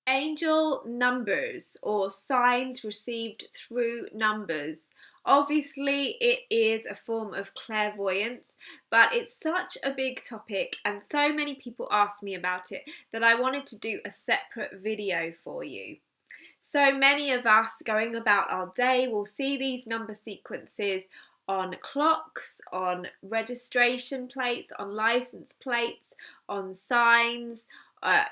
Angel numbers or signs received through numbers. Obviously, it is a form of clairvoyance, but it's such a big topic, and so many people ask me about it that I wanted to do a separate video for you. So many of us going about our day will see these number sequences on clocks, on registration plates, on license plates, on signs,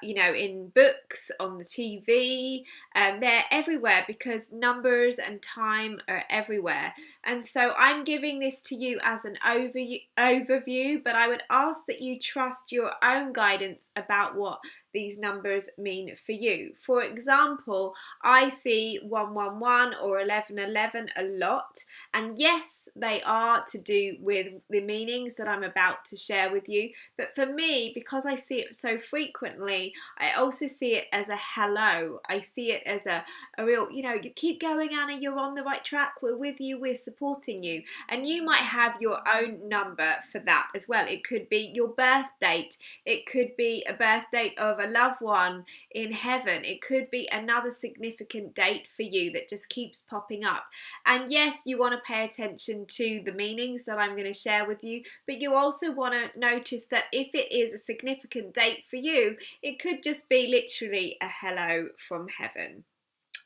in books, on the TV. They're everywhere because numbers and time are everywhere. And so I'm giving this to you as an overview, but I would ask that you trust your own guidance about what these numbers mean for you. For example, I see 111 or 1111 a lot, and yes, they are to do with the meanings that I'm about to share with you, but for me, because I see it so frequently, I also see it as a hello. I see it as a real, you keep going, Anna, you're on the right track, we're with you, we're supporting you. And you might have your own number for that as well. It could be your birth date, it could be a birth date of a loved one in heaven, it could be another significant date for you that just keeps popping up. And yes, you want to pay attention to the meanings that I'm going to share with you, but you also want to notice that if it is a significant date for you, it could just be literally a hello from heaven.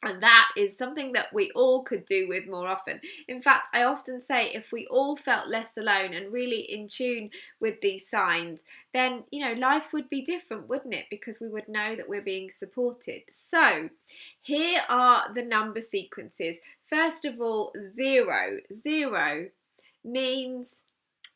And that is something that we all could do with more often. In fact, I often say if we all felt less alone and really in tune with these signs, then, life would be different, wouldn't it? Because we would know that we're being supported. So here are the number sequences. First of all, 0. 0 means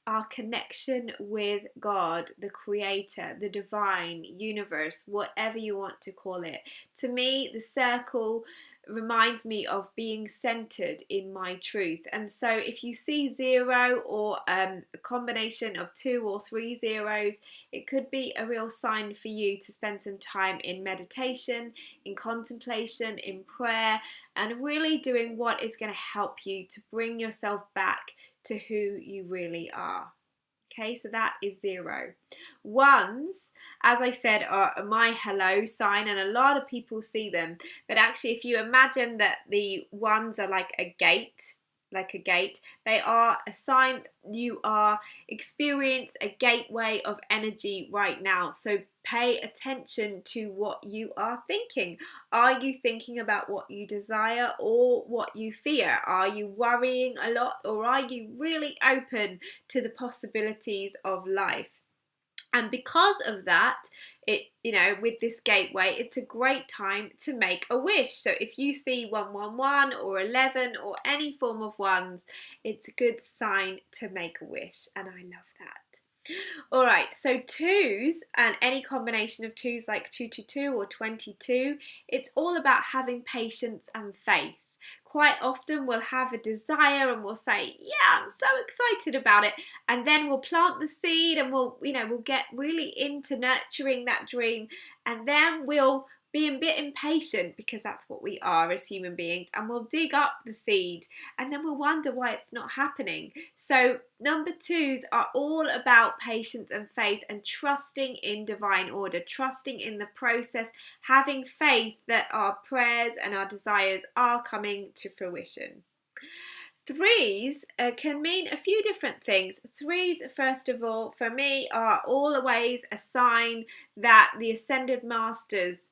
our connection with God, the creator, the divine, universe, whatever you want to call it. To me, the circle reminds me of being centered in my truth. And so if you see 0 or a combination of 2 or 3 zeros, it could be a real sign for you to spend some time in meditation, in contemplation, in prayer, and really doing what is going to help you to bring yourself back to who you really are. Okay, so that is 0. Ones, as I said, are my hello sign, and a lot of people see them. But actually, if you imagine that the ones are like a gate, they are a sign you are experience a gateway of energy right now. So pay attention to what you are thinking. Are you thinking about what you desire or what you fear? Are you worrying a lot, or are you really open to the possibilities of life? And because of that, with this gateway, it's a great time to make a wish. So if you see 111 or 11 or any form of ones, it's a good sign to make a wish. And I love that. All right, so 2s and any combination of 2s like 222 or 22, it's all about having patience and faith. Quite often we'll have a desire and we'll say, yeah, I'm so excited about it. And then we'll plant the seed and we'll get really into nurturing that dream. And then we'll be a bit impatient, because that's what we are as human beings, and we'll dig up the seed and then we'll wonder why it's not happening. So number 2s are all about patience and faith and trusting in divine order, trusting in the process, having faith that our prayers and our desires are coming to fruition. 3s can mean a few different things. 3s, first of all, for me, are always a sign that the ascended masters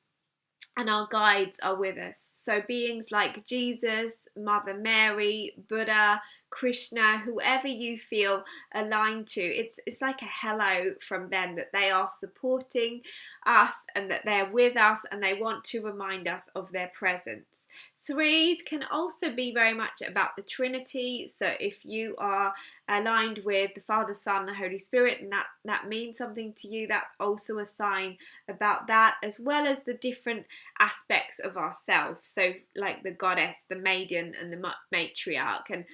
and our guides are with us. So beings like Jesus, Mother Mary, Buddha, Krishna, whoever you feel aligned to, it's like a hello from them, that they are supporting us and that they're with us and they want to remind us of their presence. 3s can also be very much about the Trinity. So if you are aligned with the Father, Son, the Holy Spirit, and that means something to you, that's also a sign about that, as well as the different aspects of ourselves. So like the goddess, the maiden, and the matriarch, and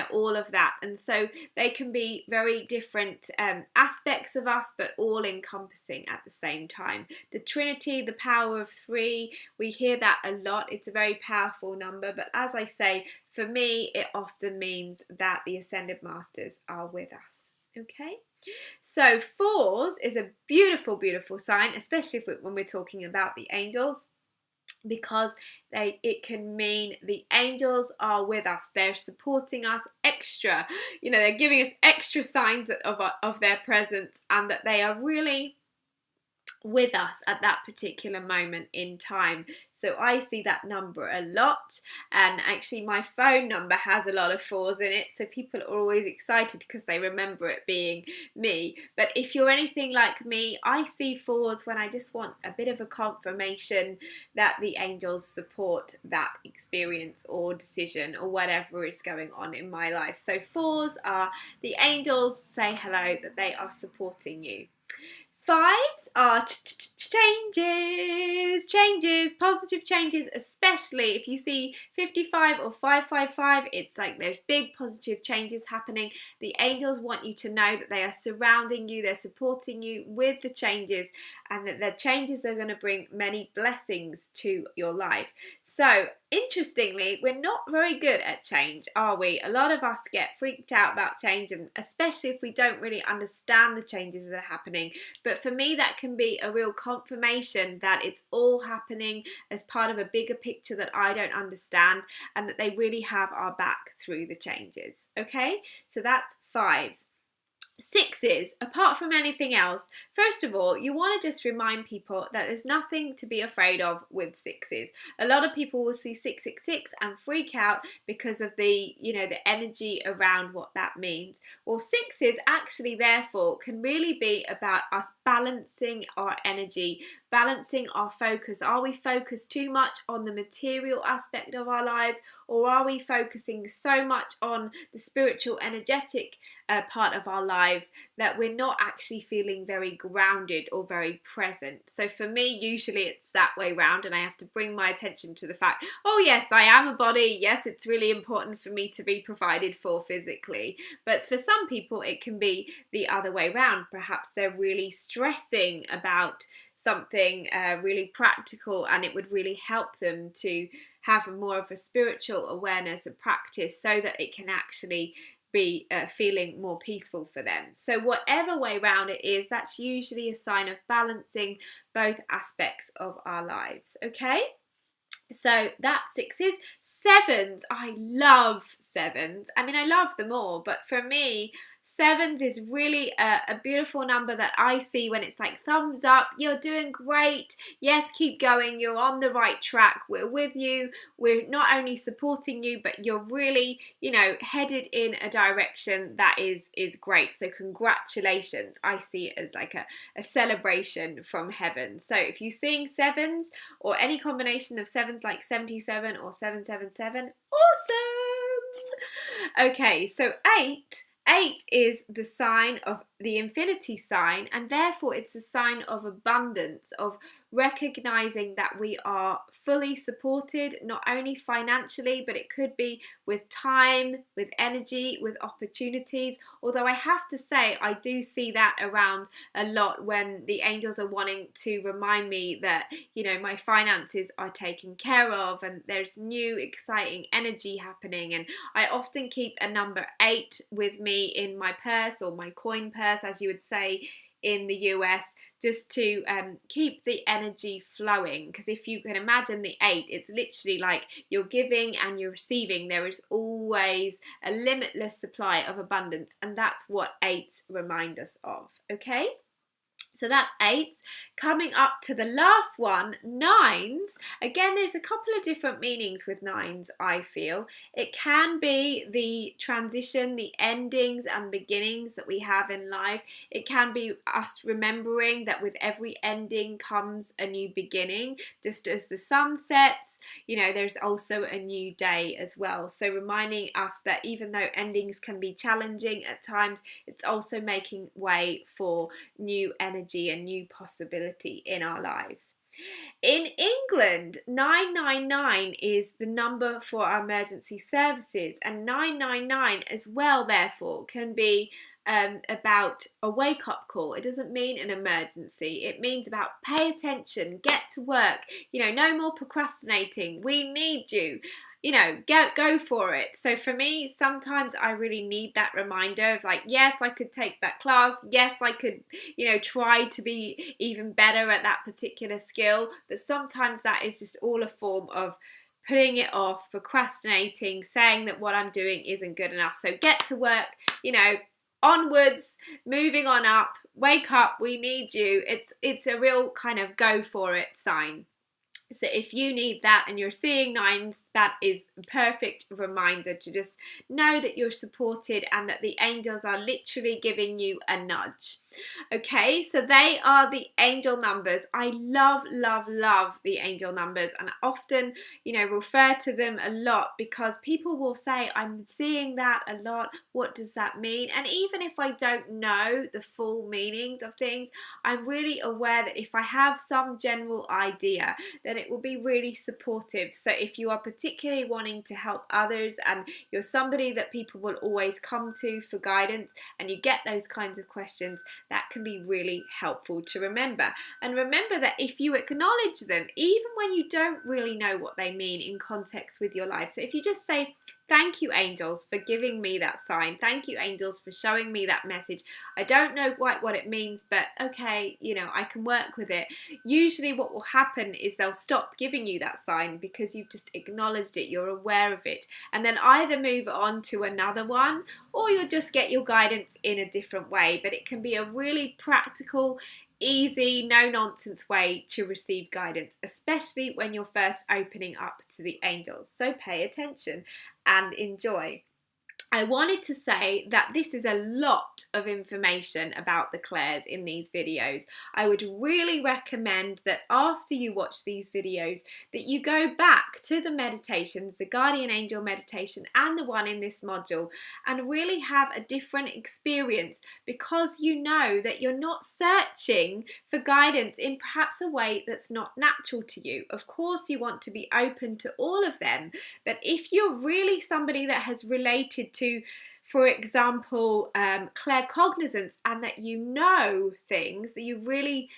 all of that. And so they can be very different aspects of us, but all encompassing at the same time. The Trinity, the power of 3, we hear that a lot. It's a very powerful number, but as I say, for me, it often means that the Ascended Masters are with us. Okay, so 4s is a beautiful, beautiful sign, especially when we're talking about the angels. because it can mean the angels are with us. They're supporting us extra. They're giving us extra signs of their presence, and that they are really with us at that particular moment in time. So I see that number a lot, and actually my phone number has a lot of 4s in it, so people are always excited because they remember it being me. But if you're anything like me, I see 4s when I just want a bit of a confirmation that the angels support that experience or decision or whatever is going on in my life. So 4s are the angels say hello, that they are supporting you. 5s are changes, positive changes, especially if you see 55 or 555, it's like there's big positive changes happening. The angels want you to know that they are surrounding you, they're supporting you with the changes, and that the changes are going to bring many blessings to your life. So, interestingly, we're not very good at change, are we? A lot of us get freaked out about change, and especially if we don't really understand the changes that are happening. But for me, that can be a real confirmation that it's all happening as part of a bigger picture that I don't understand, and that they really have our back through the changes. Okay, so that's 5s. 6s, apart from anything else, first of all, you want to just remind people that there's nothing to be afraid of with 6s. A lot of people will see 666 and freak out because of the energy around what that means. Well, 6s actually therefore can really be about us balancing our energy, balancing our focus. Are we focused too much on the material aspect of our lives, or are we focusing so much on the spiritual, energetic part of our lives that we're not actually feeling very grounded or very present? So for me, usually it's that way round, and I have to bring my attention to the fact, oh yes, I am a body. Yes, it's really important for me to be provided for physically. But for some people, it can be the other way round. Perhaps they're really stressing about something really practical, and it would really help them to have more of a spiritual awareness and practice so that it can actually be feeling more peaceful for them. So whatever way round it is, that's usually a sign of balancing both aspects of our lives. Okay? So that's 6s. 7s, I love 7s. I mean, I love them all, but for me, 7s is really a beautiful number that I see when it's like thumbs up, you're doing great, yes, keep going, you're on the right track, we're with you, we're not only supporting you, but you're really, headed in a direction that is great. So congratulations, I see it as like a celebration from heaven. So if you're seeing 7s or any combination of 7s like 77 or 777, awesome! Okay, so 8 is the sign of the infinity sign, and therefore it's a sign of abundance, of recognizing that we are fully supported, not only financially, but it could be with time, with energy, with opportunities. Although I have to say, I do see that around a lot when the angels are wanting to remind me that, my finances are taken care of and there's new exciting energy happening. And I often keep a number 8 with me in my purse, or my coin purse, as you would say in the US, just to keep the energy flowing. Because if you can imagine the 8, it's literally like you're giving and you're receiving. There is always a limitless supply of abundance, and that's what 8s remind us of. Okay? So that's 8s. Coming up to the last one, 9s. Again, there's a couple of different meanings with 9s, I feel. It can be the transition, the endings and beginnings that we have in life. It can be us remembering that with every ending comes a new beginning. Just as the sun sets, there's also a new day as well. So reminding us that even though endings can be challenging at times, it's also making way for new energy and new possibility in our lives. In England, 999 is the number for our emergency services, and 999 as well, therefore, can be about a wake-up call. It doesn't mean an emergency. It means about pay attention, get to work, no more procrastinating. We need you. go for it. So for me, sometimes I really need that reminder of like, yes, I could take that class. Yes, I could, try to be even better at that particular skill. But sometimes that is just all a form of putting it off, procrastinating, saying that what I'm doing isn't good enough. So get to work, onwards, moving on up, wake up, we need you. It's a real kind of go for it sign. So if you need that and you're seeing nines, that is a perfect reminder to just know that you're supported and that the angels are literally giving you a nudge. Okay, so they are the angel numbers. I love, love, love the angel numbers, and I often, refer to them a lot because people will say, I'm seeing that a lot. What does that mean? And even if I don't know the full meanings of things, I'm really aware that if I have some general idea, then it will be really supportive. So if you are particularly wanting to help others and you're somebody that people will always come to for guidance and you get those kinds of questions, that can be really helpful to remember. And remember that if you acknowledge them, even when you don't really know what they mean in context with your life, so if you just say, thank you, angels, for giving me that sign. Thank you, angels, for showing me that message. I don't know quite what it means, but okay, I can work with it. Usually what will happen is they'll stop giving you that sign because you've just acknowledged it, you're aware of it, and then either move on to another one or you'll just get your guidance in a different way. But it can be a really practical, easy, no-nonsense way to receive guidance, especially when you're first opening up to the angels. So pay attention and enjoy. I wanted to say that this is a lot of information about the clairs in these videos. I would really recommend that after you watch these videos that you go back to the meditations, the guardian angel meditation and the one in this module, and really have a different experience, because you know that you're not searching for guidance in perhaps a way that's not natural to you. Of course you want to be open to all of them, but if you're really somebody that has related to, for example, claircognizance, and that you know things, that you really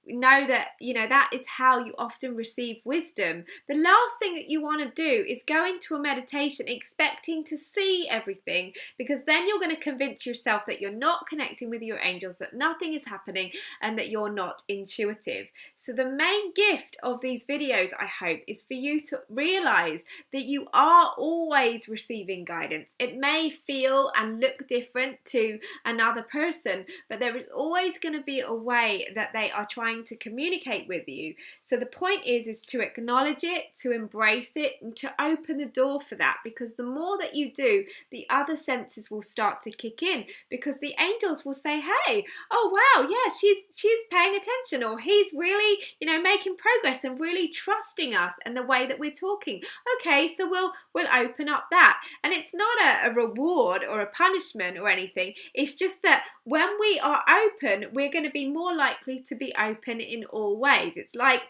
know that, that is how you often receive wisdom. The last thing that you want to do is go into a meditation expecting to see everything, because then you're going to convince yourself that you're not connecting with your angels, that nothing is happening, and that you're not intuitive. So the main gift of these videos, I hope, is for you to realize that you are always receiving guidance. It may feel and look different to another person, but there is always going to be a way that they are trying to communicate with you. So the point is to acknowledge it, to embrace it, and to open the door for that, because the more that you do, the other senses will start to kick in, because the angels will say, hey, oh wow, yeah, she's paying attention, or he's really, making progress and really trusting us and the way that we're talking. Okay, so we'll open up that. And it's not a reward or a punishment or anything. It's just that when we are open, we're going to be more likely to be open in all ways. It's like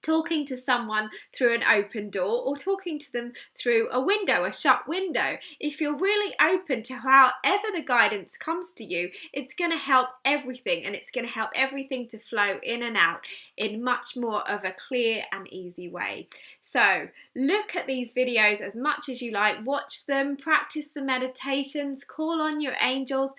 talking to someone through an open door or talking to them through a window, a shut window. If you're really open to however the guidance comes to you, it's going to help everything, and it's going to help everything to flow in and out in much more of a clear and easy way. So look at these videos as much as you like, watch them, practice the meditations, call on your angels,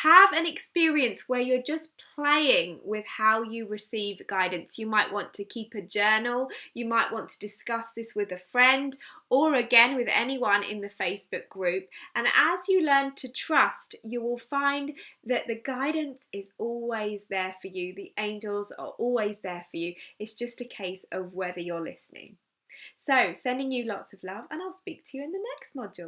have an experience where you're just playing with how you receive guidance. You might want to keep a journal, you might want to discuss this with a friend, or again with anyone in the Facebook group. And as you learn to trust, you will find that the guidance is always there for you. The angels are always there for you. It's just a case of whether you're listening. So sending you lots of love, and I'll speak to you in the next module.